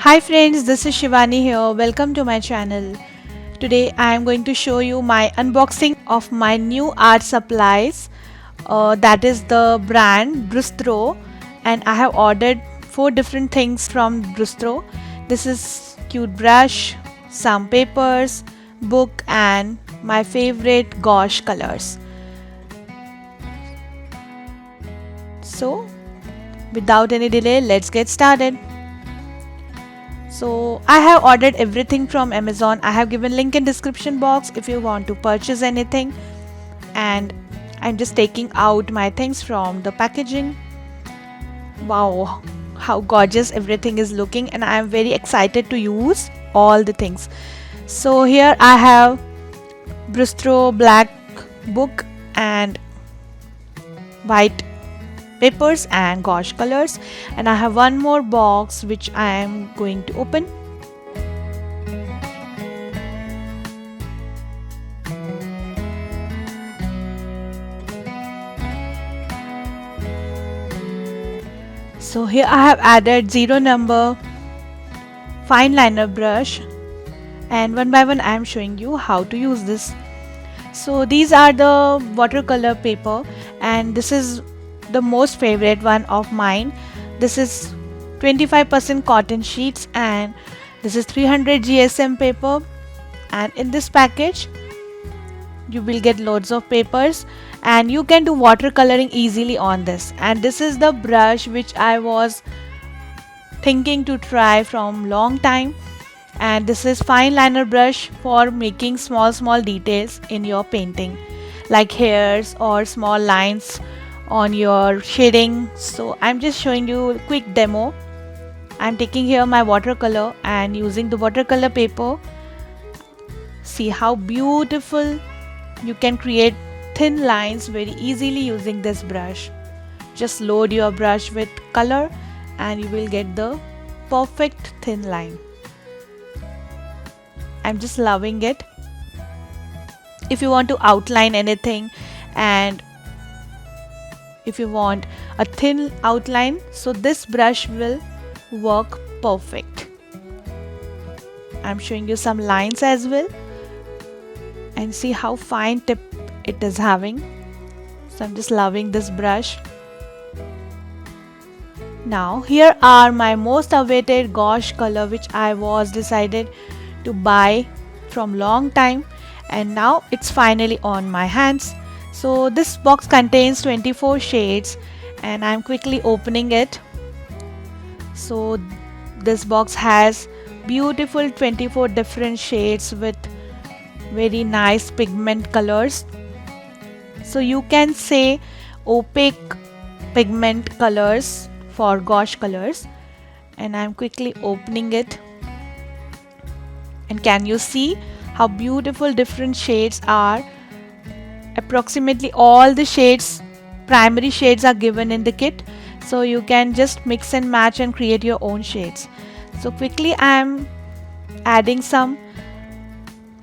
Hi friends, this is Shivani here. Welcome to my channel. Today I am going to show you my unboxing of my new art supplies. That is the brand Brustro, and I have ordered 4 different things from Brustro. This is cute brush, some papers, book and my favorite gouache colors. So without any delay, let's get started. So I have ordered everything from Amazon. I have given link in description box if you want to purchase anything, and I'm just taking out my things from the packaging. Wow, how gorgeous everything is looking, and I am very excited to use all the things. So here I have Brustro black book and white papers and gouache colors, and I have one more box which I am going to open. So here I have added 0 number fine liner brush, and one by one I am showing you how to use this. So these are the watercolor paper, and this is the most favorite one of mine. This is 25% cotton sheets, and this is 300 GSM paper, and in this package you will get loads of papers and you can do watercoloring easily on this. And this is the brush which I was thinking to try from long time, and this is fine liner brush for making small details in your painting, like hairs or small lines on your shading. So I'm just showing you a quick demo. I'm taking here my watercolor and using the watercolor paper. See how beautiful you can create thin lines very easily using this brush. Just load your brush with color and you will get the perfect thin line. I'm just loving it. If you want to outline anything and if you want a thin outline, so this brush will work perfect. I'm showing you some lines as well, and see how fine tip it is having. So I'm just loving this brush. Now here are my most awaited gouache color which I was decided to buy from long time, and now it's finally on my hands. So this box contains 24 shades and I'm quickly opening it. So this box has beautiful 24 different shades with very nice pigment colors. So you can say opaque pigment colors for gouache colors, and I'm quickly opening it. And can you see how beautiful different shades are? Approximately all the shades, primary shades, are given in the kit, so you can just mix and match and create your own shades. So quickly I am adding some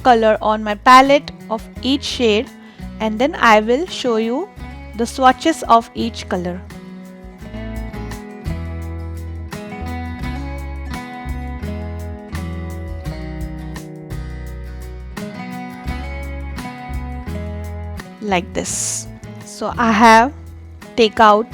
color on my palette of each shade, and then I will show you the swatches of each color. Like this. So I have take out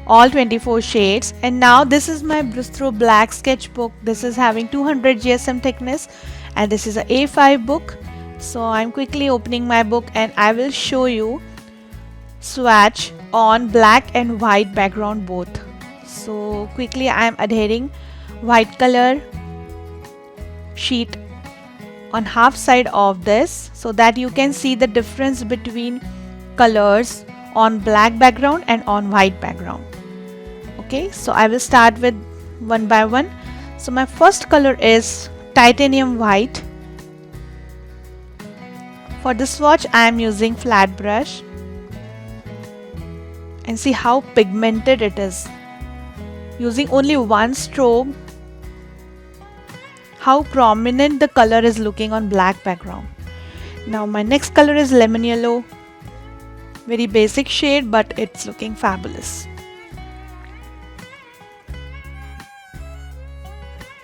all 24 shades, and now this is my Brustro black sketchbook. This is having 200 GSM thickness and this is a A5 book. So I'm quickly opening my book and I will show you swatch on black and white background both. So quickly I am adhering white color sheet on half side of this so that you can see the difference between colors on black background and on white background. Okay, so I will start with one by one. So my first color is titanium white. For the swatch I am using flat brush, and see how pigmented it is. Using only one stroke, how prominent the color is looking on black background. Now my next color is lemon yellow. Very basic shade, but it's looking fabulous.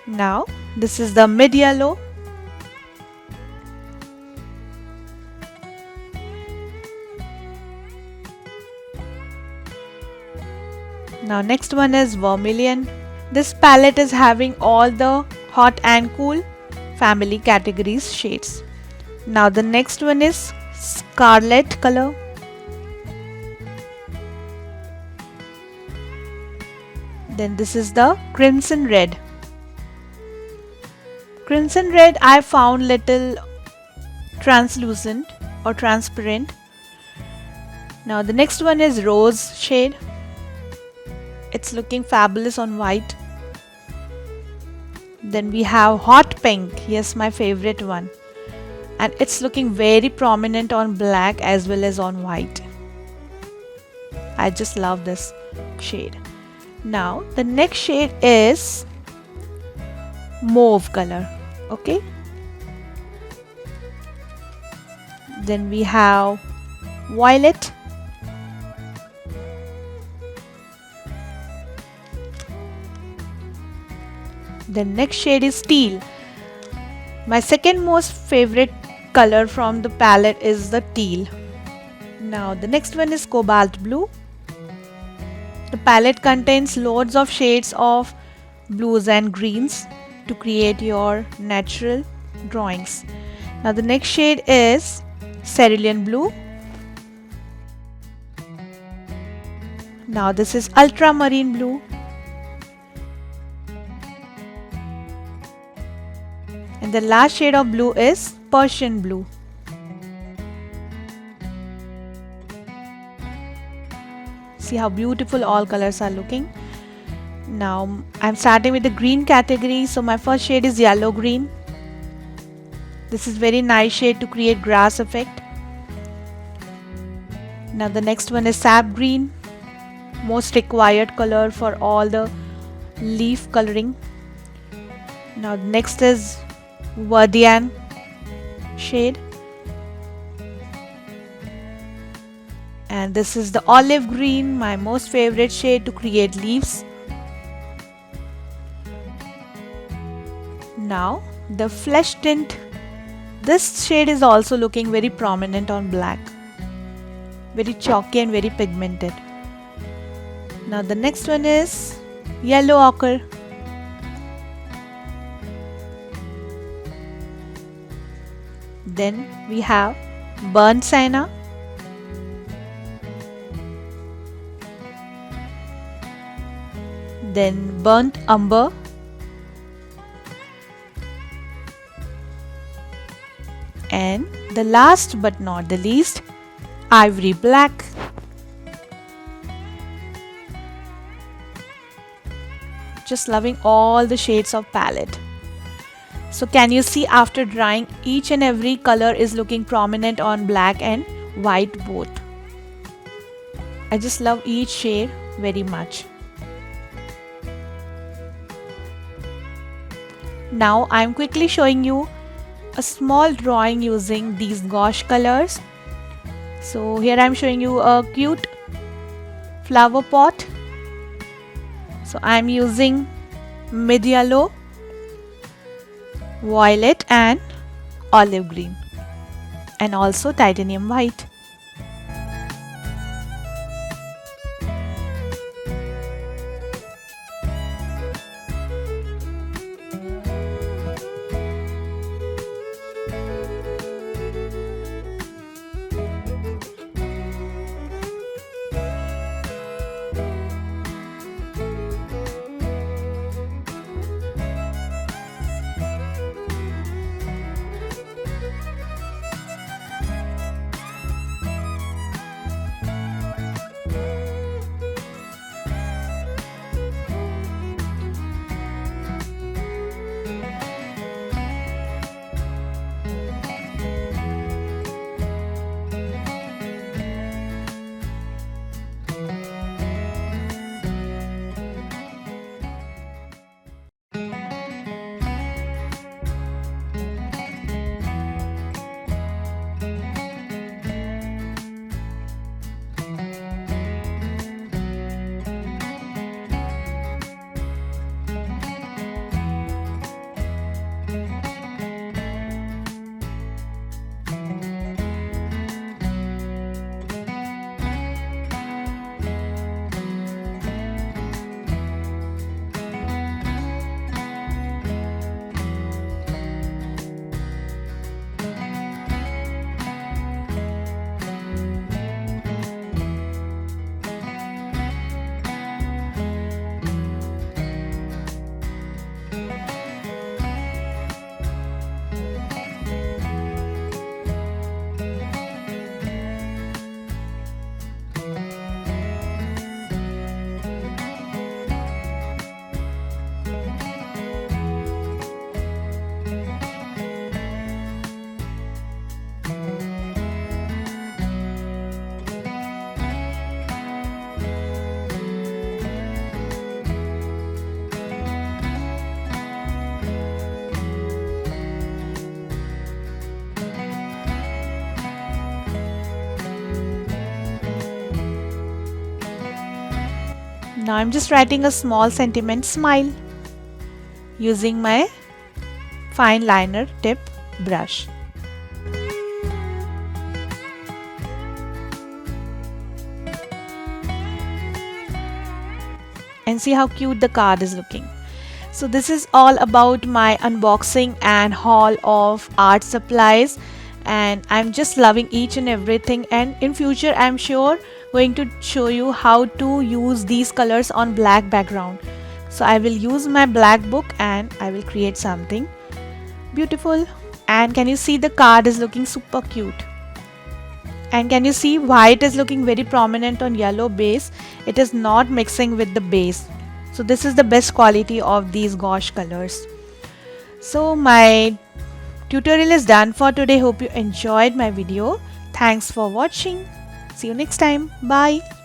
Now this is the mid yellow. Now next one is vermilion. This palette is having all the hot and cool family categories shades. Now the next one is scarlet color. Then this is the crimson red. Crimson red I found little translucent or transparent. Now the next one is rose shade. It's looking fabulous on white. Then we have hot pink. Yes, my favorite one. And it's looking very prominent on black as well as on white. I just love this shade. Now the next shade is mauve color. Okay. Then we have violet. The next shade is teal. My second most favorite color from the palette is the teal. Now the next one is cobalt blue. The palette contains loads of shades of blues and greens to create your natural drawings. Now the next shade is cerulean blue. Now this is ultramarine blue. And the last shade of blue is Persian blue. See how beautiful all colors are looking. Now I'm starting with the green category. So my first shade is yellow green. This is very nice shade to create grass effect. Now the next one is sap green. Most required color for all the leaf coloring. Now next is Verdian shade. And this is the olive green, my most favorite shade to create leaves. Now the flesh tint. This shade is also looking very prominent on black. Very chalky and very pigmented. Now the next one is yellow ochre. Then we have burnt sienna. Then burnt umber. And the last but not the least, ivory black. Just loving all the shades of palette. So can you see after drying each and every color is looking prominent on black and white both. I just love each shade very much. Now I am quickly showing you a small drawing using these gouache colors. So here I am showing you a cute flower pot. So I am using mid yellow, violet and olive green, and also titanium white. Now I'm just writing a small sentiment smile using my fine liner tip brush. And see how cute the card is looking. So this is all about my unboxing and haul of art supplies, and I'm just loving each and everything, and in future I'm sure going to show you how to use these colors on black background. So I will use my black book and I will create something beautiful. And can you see the card is looking super cute? And can you see white is looking very prominent on yellow base? It is not mixing with the base. So this is the best quality of these gouache colors. So my tutorial is done for today. Hope you enjoyed my video. Thanks for watching. See you next time. Bye.